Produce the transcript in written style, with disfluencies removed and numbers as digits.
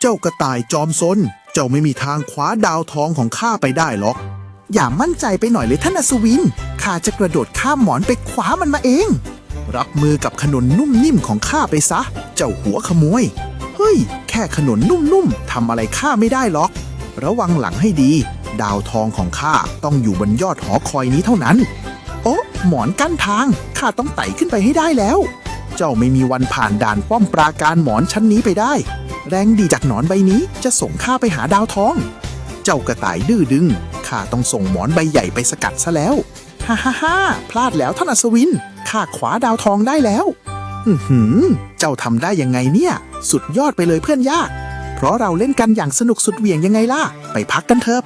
เจ้ากระต่ายจอมซนเจ้าไม่มีทางคว้าดาวทองของข้าไปได้หรอกอย่ามั่นใจไปหน่อยเลยท่านอัศวินข้าจะกระโดดข้ามหมอนไปคว้ามันมาเองรับมือกับขนุนนุ่มนิ่มของข้าไปซะเจ้าหัวขโมยเฮ้ยแค่ขนุนนุ่มๆทำอะไรข้าไม่ได้หรอกระวังหลังให้ดีดาวทองของข้าต้องอยู่บนยอดหอคอยนี้เท่านั้นโอ๊ะหมอนกั้นทางข้าต้องไต่ขึ้นไปให้ได้แล้วเจ้าไม่มีวันผ่านด่านป้อมปราการหมอนชั้นนี้ไปได้แรงดีจากหนอนใบนี้จะส่งข้าไปหาดาวทองเจ้ากระต่ายดื้อดึงข้าต้องส่งหมอนใบใหญ่ไปสกัดซะแล้วฮ่าฮ่าฮ่าพลาดแล้วท่านอัศวินข้าขวาดาวทองได้แล้วเจ้าทำได้ยังไงเนี่ยสุดยอดไปเลยเพื่อนยากเพราะเราเล่นกันอย่างสนุกสุดเหวี่ยงยังไงล่ะไปพักกันเถอะ